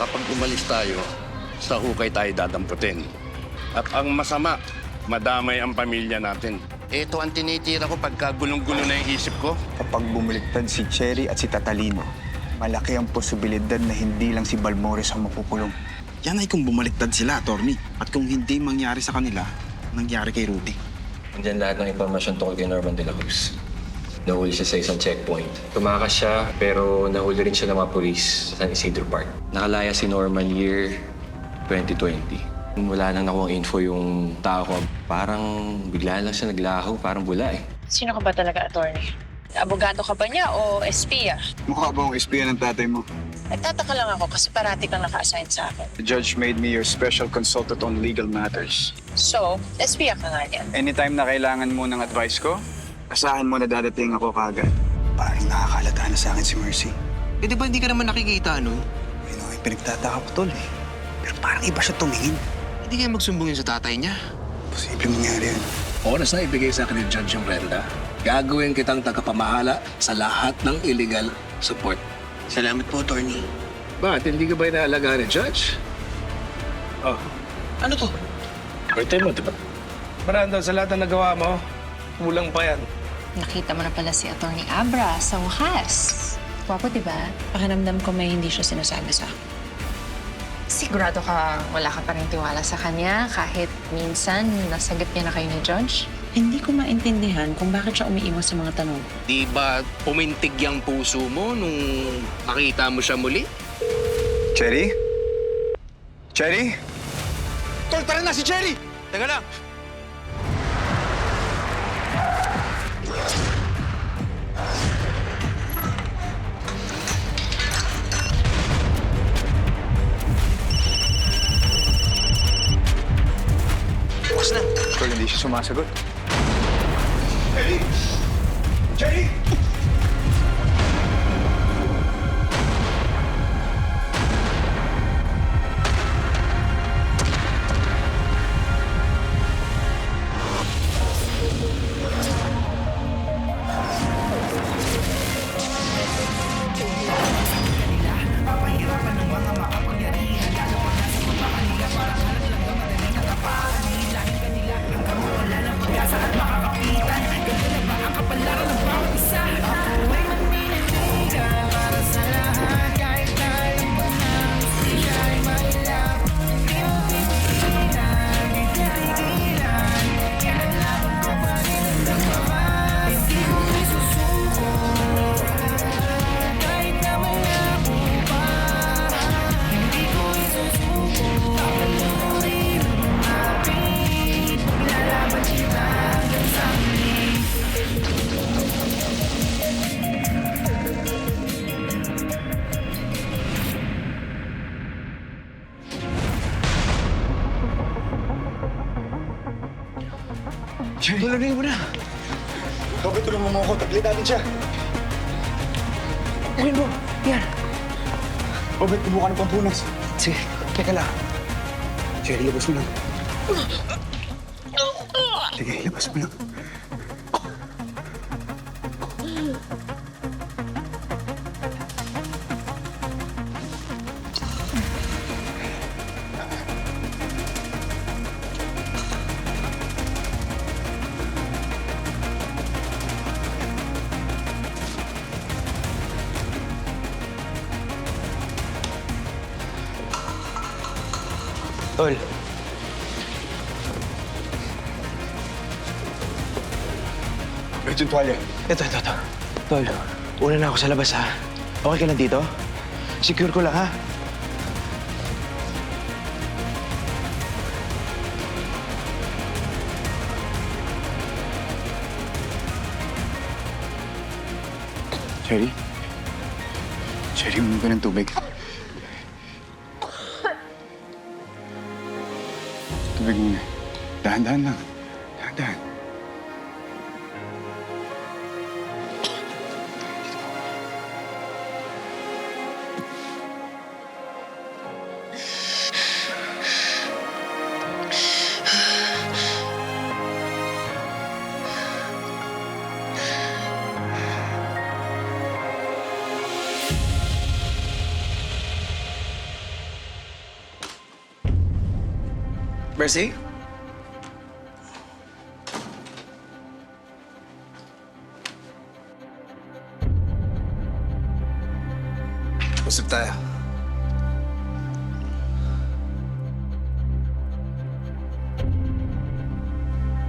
kapag umalis tayo, sa hukay tayo dadamputin. At ang masama, madamay ang pamilya natin. Ito ang tinitira ko pagka gulong-gulo na yung isip ko. Kapag bumaliktad si Cherry at si Tatalino, malaki ang posibilidad na hindi lang si Balmores ang makukulong. Yan ay kung bumaliktad sila, attorney. At kung hindi mangyari sa kanila, nangyari kay Rudy. Nandiyan lahat ng impormasyon tungkol kay Norman de la Cruz. Nahuli siya sa isang checkpoint. Tumakas siya, pero nahuli rin siya ng mga polis sa San Isidro Park. Nakalaya si Norman year 2020. Wala nang nakuha info yung tao ko. Parang bigla lang siya naglaho, parang bula eh. Sino ka ba talaga, attorney? Abogado ka ba niya o espiya? Mukha ba ang espiya ng tatay mo? Nagtataka lang ako kasi parati kang naka-assign sa akin. The judge made me your special consultant on legal matters. So, espiya ka nga niyan. Anytime na kailangan mo ng advice ko, asahan mo na dadating ako kagad. Parang nakakalata na sa akin si Mercy. Eh di ba hindi ka naman nakikita, no? Ay, pinagtataka ko, tol eh. Pero parang iba siya tumingin. Hindi kaya magsumbungin sa tatay niya. Posibleng mangyari yan. Oras na ibigay sa akin ni Judge yung renta. Gagawin kitang tagapamahala sa lahat ng illegal support. Salamat po, attorney. Bakit? Hindi ka ba inaalagaan ni Judge? Oh, Ano to? birthday mo, di ba? Brandon, sa lahat na nagawa mo, kulang pa yan. Nakita mo na pala si Attorney Abra sa wakas. Wapo, di ba? Pakiramdam ko may hindi siya sinasabi sa akin. Sigurado ka wala ka pa rin tiwala sa kanya kahit minsan nasagip niya na kayo ni Judge? Hindi ko maintindihan kung bakit siya umiiwas sa mga tanong. Di ba pumintig yung puso mo nung nakita mo siya muli? Cherry? Cherry? Tol, tara na si Cherry! Teka lang. Bukas na. Tol, hindi siya sumasagot. Cherry! Cherry! Tulungin mo na. Robert, tulungan mo ako. Taglit natin siya. Ayun mo. Yan. Robert, kumuha ka ng pampunas. Sige, teka lang. Cherry, labas mo lang. Sige, labas mo lang. Tol. Wait, yung tuwalya. Ito. Tol, una na ako sa labas, ha? Okay ka lang dito? Secure ko lang, ha? Cherry? Cherry, uminom ka ng tubig. Tubig muna. Dahan-dahan lang. Dahan-dahan. Mercy? Usap tayo.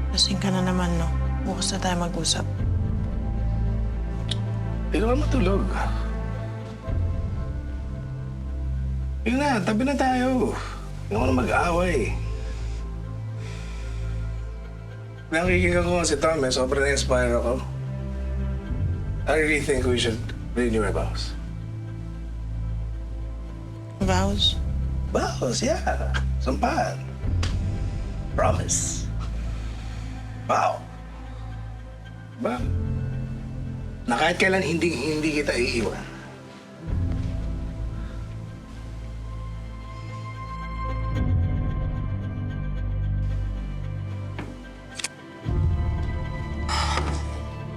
Lasing ka na naman, no? Bukas na tayo mag-usap. Hindi ka matulog. Yun na, tabi na tayo. Hindi ko na mag-aaway. Nakikita ko si Tom, sobrang na-inspire ako. I really think we should renew our vows. Vows? Vows, yeah. Sampahan. Promise. Wow. Ba? Na kahit kailan hindi kita iiwan.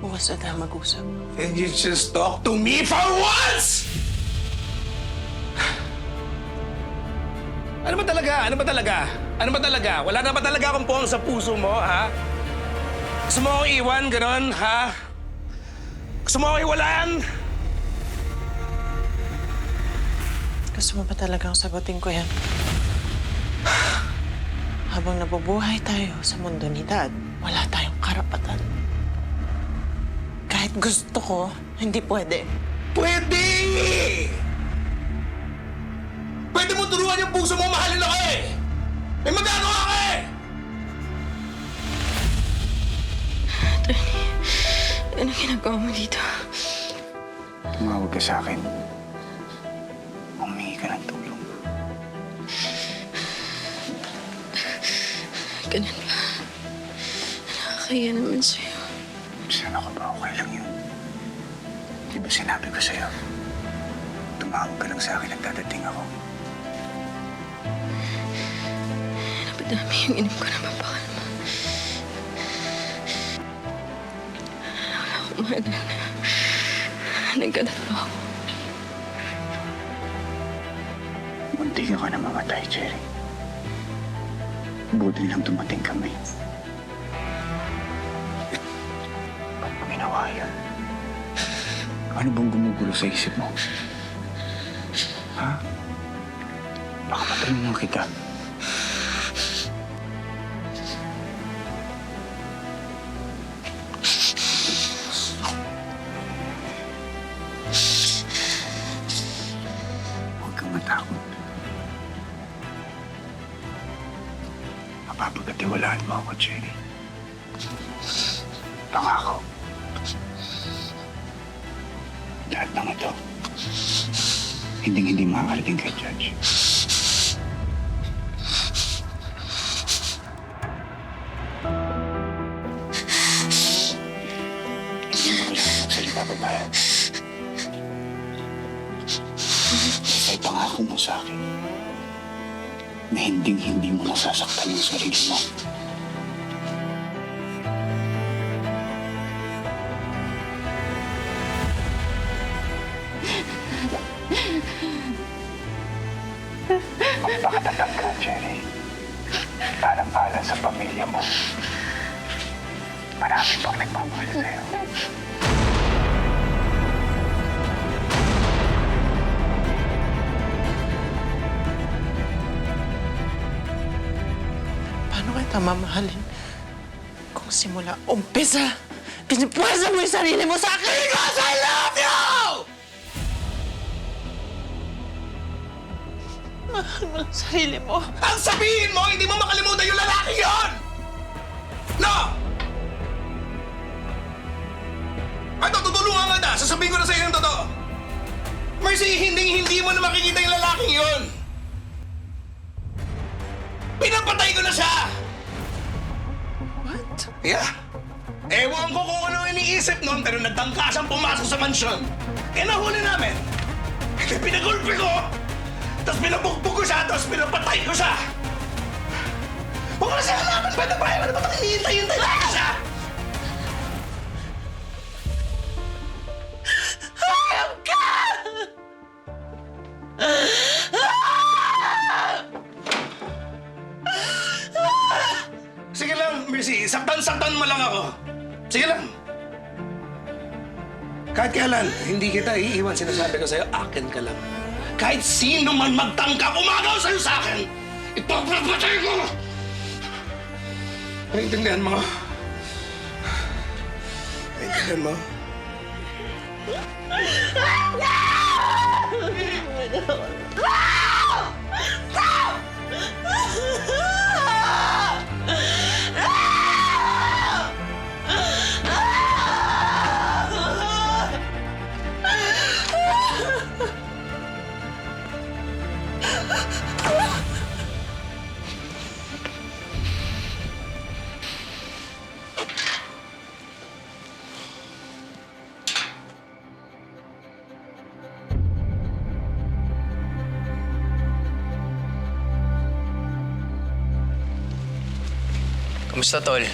Bukas na tayo mag-usap. Can you just talk to me for once? Ano ba talaga? Ano ba talaga? Ano ba talaga? Wala na ba talaga akong puwang sa puso mo, ha? Gusto mo akong iwan, ganon, ha? Gusto mo akong iwalaan? Gusto mo ba talagang sagutin ko yan? Habang nabubuhay tayo sa mundo ni Dad, wala tayong karapatan. Kahit gusto ko, hindi pwede. Pwede! Pwede mo turuan yung puso mo, mahalin ako eh! May magagawa ka eh! Ano ginagawa mo dito? Tumawag ka sa akin. Humingi ka ng tulong. Ganun ba? Nakakaya naman sa'yo. Sana ka ba okay lang yun? Di ba sinabi ko sa'yo? Tumawag ka lang sa akin at dadating ako. Napadami yung inom ko na mapakalma. Wala akong mahal na. Nagkadalo ako. Munti ka na mamatay, Cherry. Buti lang dumating kami. Ba't mo ginawa yan? Ano bang gumugulo sa isip mo? Ha? Baka matulungan kita. Huwag kang matakot. Mapapagkatiwalaan mo ako, Cherry. Pangako. Lahat ng ito, hindi makakarating kay Judge. Hindi mo kailangan magsalita pa tayo. Kaya pangako mo sa akin na hindi mo nasasaktan yung sarili mo. Magpakatatag ka, Cherry. Alam-alam sa pamilya mo. Marami pang nagmamahal sa'yo. Paano kita mamahalin kung simula umpisa, pinipwesa mo yung sarili mo sa akin because I love you! Mahal mo ang sarili mo. Ang sabihin mo, hindi mo makalimutan yung lalaki yon! No! Ito, tutulungan kita. Sasabihin ko na sa iyo yung totoo. Mercy, hindi mo na makikita yung lalaking yon. Pinapatay ko na siya! What? Yeah. Ewan ko kung ano iniisip noon, pero nagtangka siyang pumasok sa mansyon. Kaya nahuli namin. Kaya pinagulpi ko, tapos pinabugbog ko siya, tapos pinapatay ko siya. Huwag ko na siya halaman, pwede ba? Ano ba ito hinihintay-hintay lang siya? Hayop ka! Mercy, saktan-saktan mo lang ako. Sige lang. Kahit kailan, hindi kita iiwan. Sinasabi ko sa'yo, akin ka lang. Kahit sino man magtangka, umagaw sa'yo sa akin, ipagpapatay ko! Naintindihan mo? Naintindihan mo? Kamusta, Tol?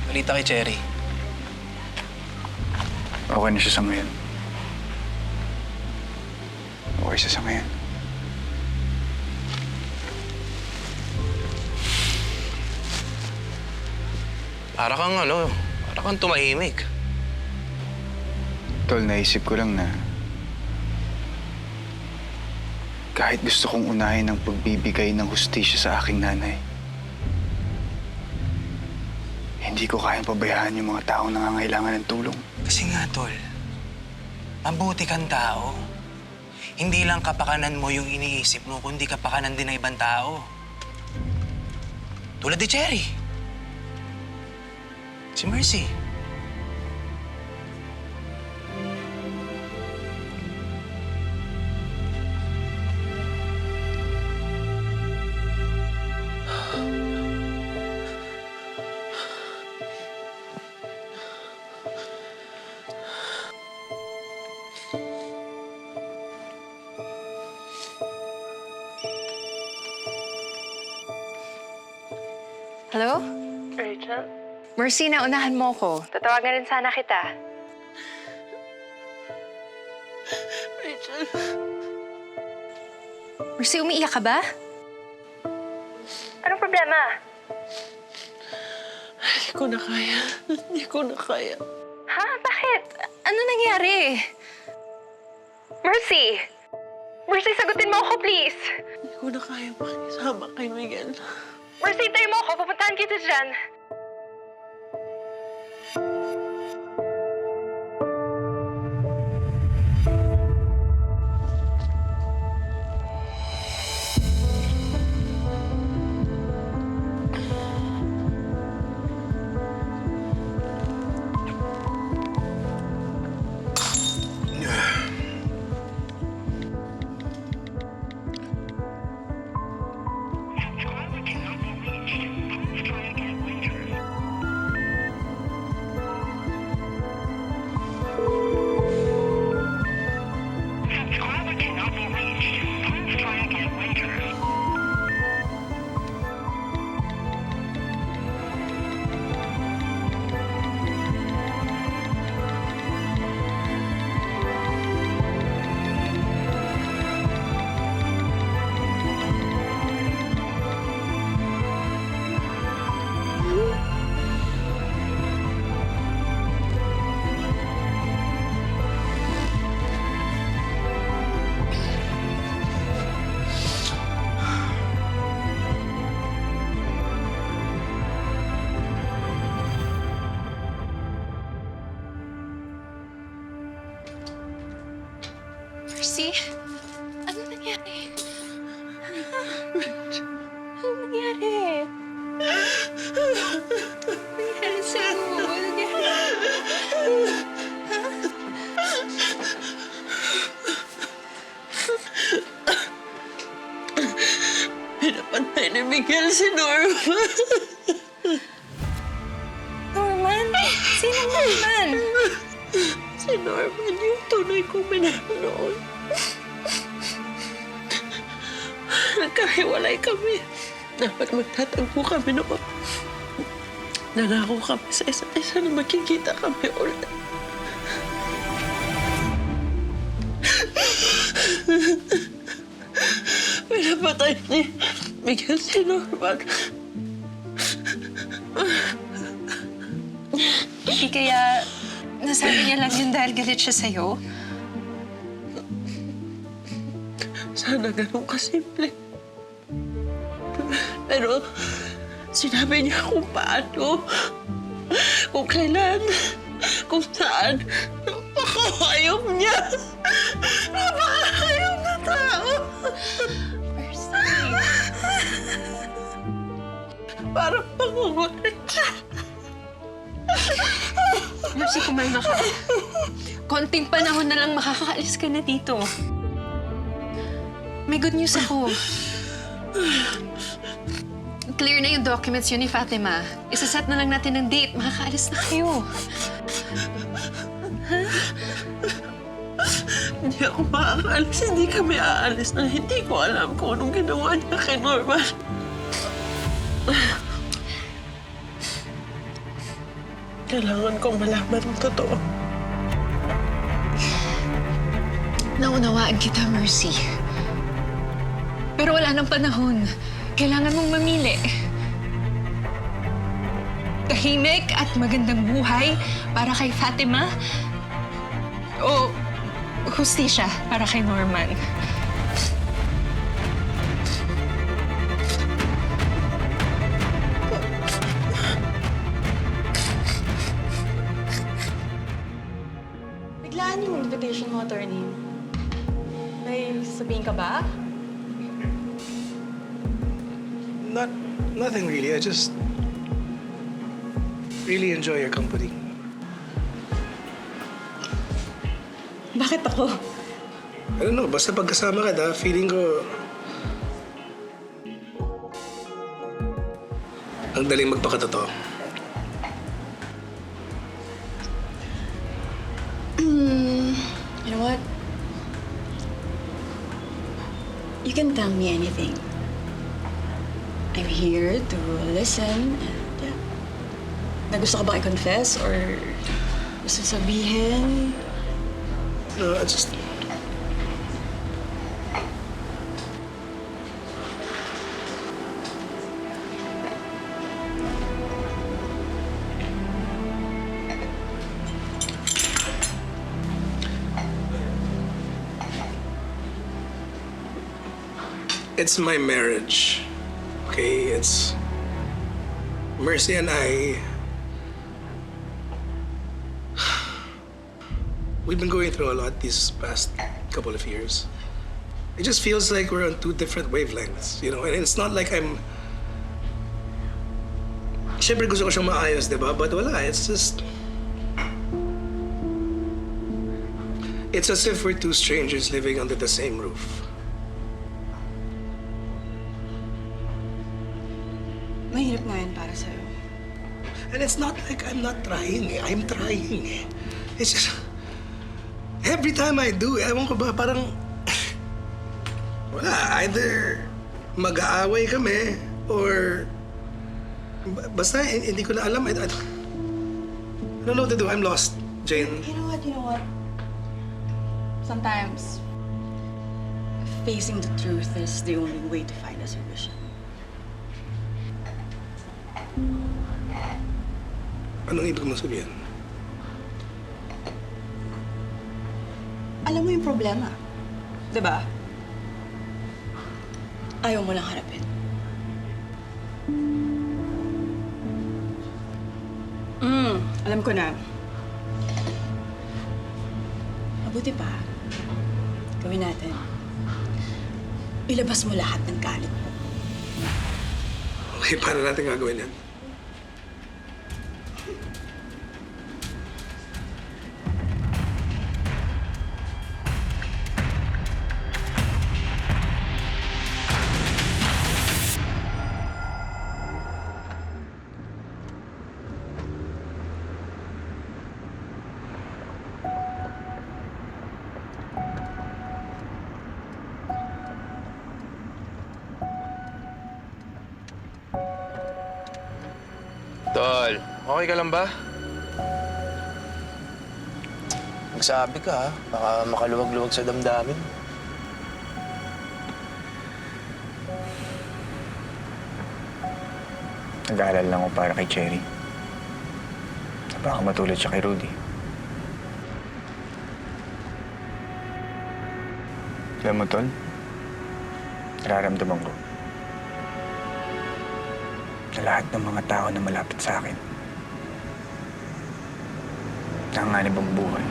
Balita kay Cherry. Okay na siya sa ngayon. Okay siya sa ngayon. Para kang tumahimik. Tol, naisip ko lang na kahit gusto kong unahin ang pagbibigay ng hustisya sa aking nanay, hindi ko kayang pabayaan yung mga taong nangangailangan ng tulong. Kasi nga, Tol, mabuti kang tao. Hindi lang kapakanan mo yung iniisip mo, kundi kapakanan din ng ibang tao. Tulad ni Cherry. Si Mercy. Hello? Rachel? Mercy, naunahan mo ko. Tatawagan rin sana kita. Rachel, Mercy, umiiyak ka ba? Anong problema? hindi ko na kaya. Hindi ko na kaya. Ha? Bakit? Ano nangyari? Mercy! Mercy, sagutin mo ako, please! Hindi ko na kaya makisama kay Miguel. Mercy, tayo mo ako. Pupuntahan kita dyan. Mercy? Ano nangyari? Ano nangyari? Ano nangyari sa'yo? Ano nangyari? Pinapatay ni Miguel si Norma. Norman? Sino Norman? Si Norman yung tunay kong minahal noon. Nagkahiwalay kami. Dapat magtatagpo kami noon. Nangako kami sa isa't isa na magkikita kami ulit. Pinapatay ni Miguel si Norman. Hindi kaya nasabi niya lang yun dahil galit siya sa'yo? Sana ganun kasimple. Pero sinabi niya kung paano, kung kailan, kung saan. Napakahayop niya. Napakahayop na tao. Mercy. Parang pangungulit siya. Mercy, kumalma ka. Konting panahon na lang makakaalis ka na dito. May good news ako. Clear na yung documents yun ni Fatima. Isaset na lang natin ng date. Makakaalis na kayo. Hindi ako makakaalis. Hindi kami aalis na hindi ko alam kung anong ginawa niya kay Norman. Kailangan kong malaman ang totoo. Naunawaan kita, Mercy. Pero wala nang panahon. Kailangan mong mamili. Tahimik at magandang buhay para kay Fatima o hustisya para kay Norman. Biglaan yung invitation mo, attorney. May sabihin ka ba? Nothing really. I just really enjoy your company. Bakit ako? I don't know, basta pagkasama ka, feeling ko ang daling magpakatotoo. You know what? You can tell me anything. I'm here to listen and yeah. Na gusto ka ba i-confess or gusto sabihin? No, I just... It's my marriage. Okay, it's Mercy and I. We've been going through a lot these past couple of years. It just feels like we're on two different wavelengths, you know? And it's not like I'm... Siyempre gusto ko siyang maayos, di ba? But wala, it's just... It's as if we're two strangers living under the same roof. Mahirap nga yan para sa'yo. And it's not like I'm not trying. I'm trying. It's just... Every time I do, ewan ko ba, parang... Wala, either mag-aaway kami or... Basta hindi ko na alam. I don't know what to do. I'm lost, Jane. You know what? Sometimes, facing the truth is the only way to find a solution. Anong ibig mong sabihin? Alam mo yung problema, di ba? Ayaw mo lang harapin. Alam ko na. Mabuti pa. Gawin natin. Ilabas mo lahat ng galit mo. Okay, paano natin gagawin yan? Tol, okay ka lang ba? Magsabi ka, ha? Baka makaluwag-luwag sa damdamin. Nag-aalala lang ako para kay Cherry. baka matulad siya kay Rudy. Alam mo, Tol, nararamdaman ko na lahat ng mga tao na malapit sa akin nanganganib ang buhay.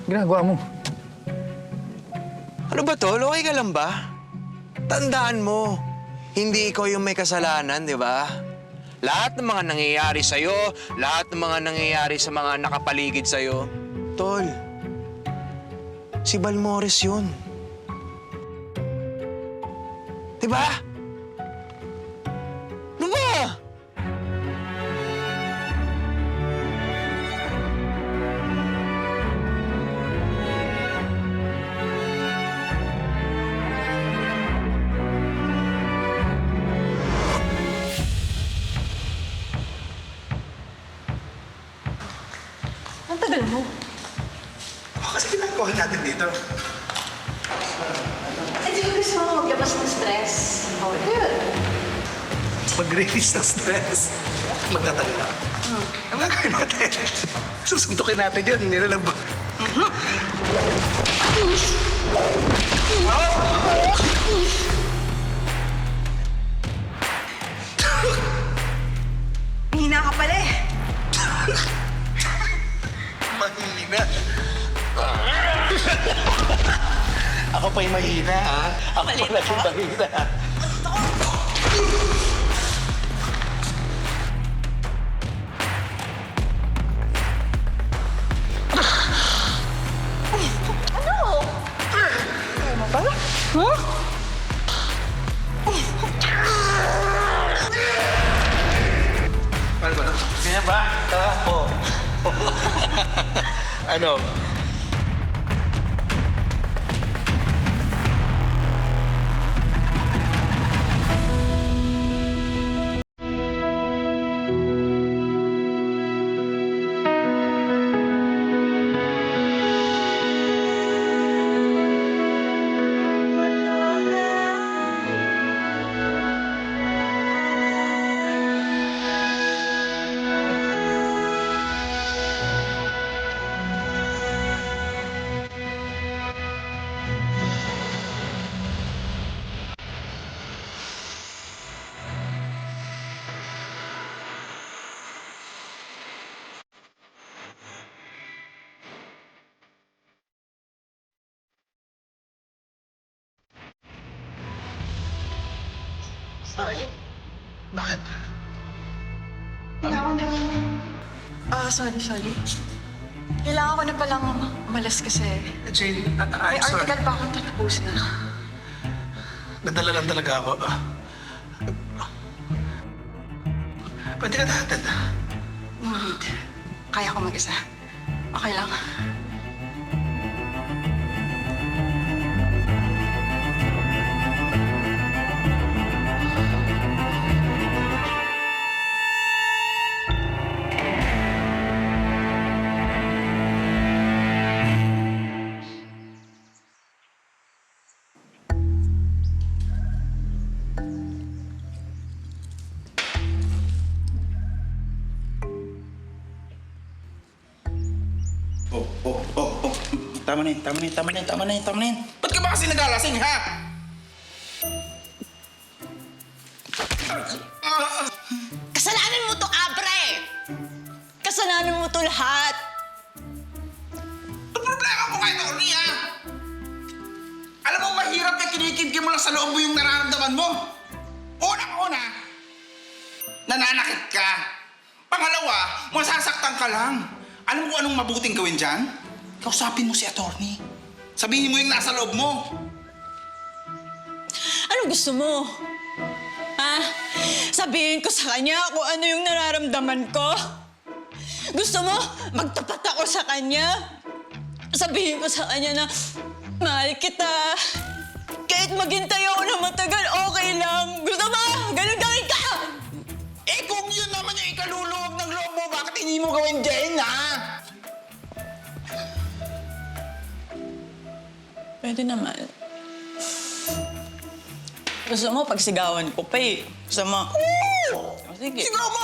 Ginagawa mo? Ano ba, Tol? Okay ka lang ba? Tandaan mo, hindi ikaw yung may kasalanan, di ba? Lahat ng mga nangyayari sa'yo, lahat ng mga nangyayari sa mga nakapaligid sa'yo, Tol, si Balmores yun. Di ba? Ano ba? Ang tagal mo. Kasi ginagawa natin dito. Eh, di ba gusto mo maglabas ng stress? Oh, good. Mag-release ng stress. Magtatagal ako. Ang gagawin natin. Susuntukin natin yun. Nilalab. Hina ka pala eh. Mahina. Ako pa yung mahina, ha? Ako pa lang yung mahina. Ano ba? Ganyan ba? Oo. Ano? Bakit? Kailangan na... sorry. Kailangan ko na palang umalis kasi Jane, may I'm sorry. article pa akong tatapusin. Nadala lang talaga ako. Pwede ka natin. No need. Kaya ko mag-isa. Okay lang. Tama na yun. Ba't ka ba kasi nagalasing, ha? Kasalanan mo to, Abre! Kasalanan mo to lahat! Ang problema mo kay Tony, ha? Alam mo, mahirap na kinikimkim mo lang sa loob mo yung nararamdaman mo. Una, nananakit ka. Pangalawa, masasaktan ka lang. Alam mo anong mabuting gawin dyan? Kausapin mo si attorney. Sabihin mo yung nasa loob mo. Ano gusto mo? Ha? Sabihin ko sa kanya kung ano yung nararamdaman ko? Gusto mo magtapat ako sa kanya? Sabihin ko sa kanya na mahal kita. Kahit maghintay ako na matagal, okay lang. Gusto mo? Ganun gawin ka! Eh kung yun naman yung ikaluluwag ng loob mo, bakit hindi mo gawin Jane, ha? Pwede naman. Gusto mo, pagsigawan ko pa eh. Gusto mo? Oh, sige. Sigaw mo!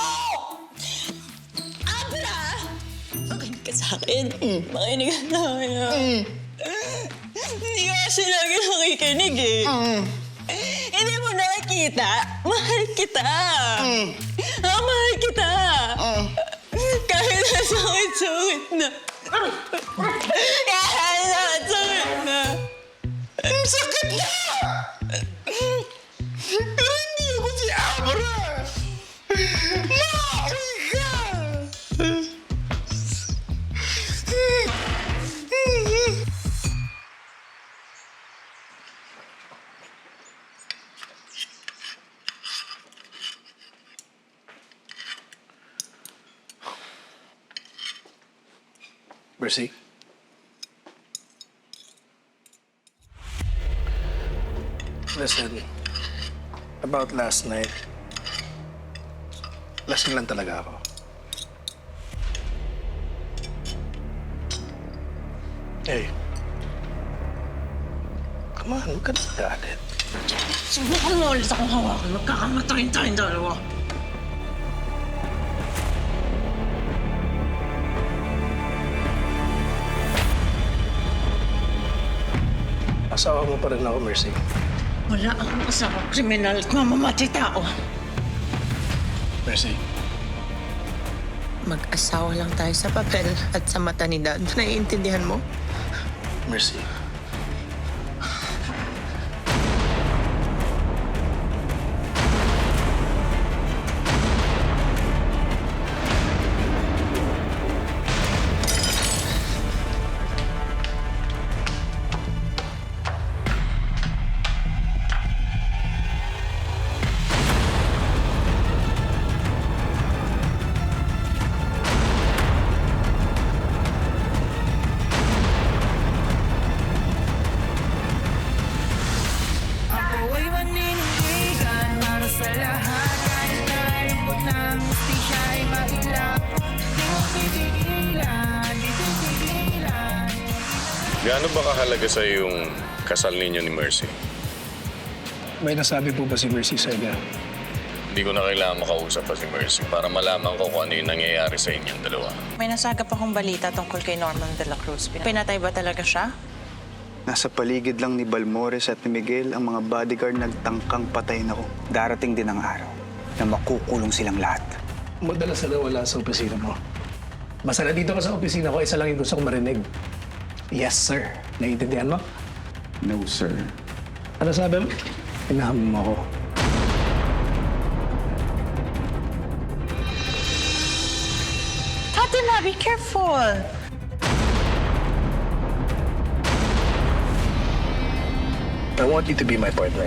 Abra! Makinig ka sa akin. Makinig ka sa akin. Hindi ka kasi lagi nakikinig eh. Hindi mo nakikita. Mahal kita. Mahal kita. Kahit nasakit-sakit na. Kahit nasakit na. Ang sakit na! Pero hindi ako si Abra! Maawi ka! Mercy? Listen, about last night, lasing lang talaga ako. Hey. Come on, huwag ka na galit. Subukan mo ulit akong hawakan. Magkakamatay tayong dalawa. Asawa mo pa rin ako, Mercy. Wala akong asawa kriminal at mamamatay tao. Mercy. Mag-asawa lang tayo sa papel at sa mata ni Dad. Naiintindihan mo? Mercy. Gaano ba kahalaga sa yung kasal ninyo ni Mercy? May nasabi po ba si Mercy sa inyo? Hindi ko na kailangan makausap pa si Mercy para malaman ko kung ano yung nangyayari sa inyong dalawa. May nasagap akong balita tungkol kay Norman de la Cruz. Pinatay ba talaga siya? Nasa paligid lang ni Balmores at ni Miguel ang mga bodyguard nagtangkang patayin ako. Darating din ang araw na makukulong silang lahat. Madalas na wala sa opisina mo. Basta na dito ka sa opisina ko, isa lang yung gusto kong marinig. Yes, sir. Naiintindihan mo? No, sir. Ano sabi mo? Inahamon mo ako. Fatima, be careful! I want you to be my partner.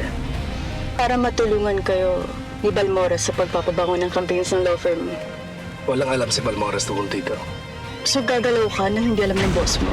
Para matulungan kayo ni Balmores sa pagpapabango ng campaigns ng law firm. Walang alam si Balmores tungkol dito. So gagalaw ka nang hindi alam ng boss mo.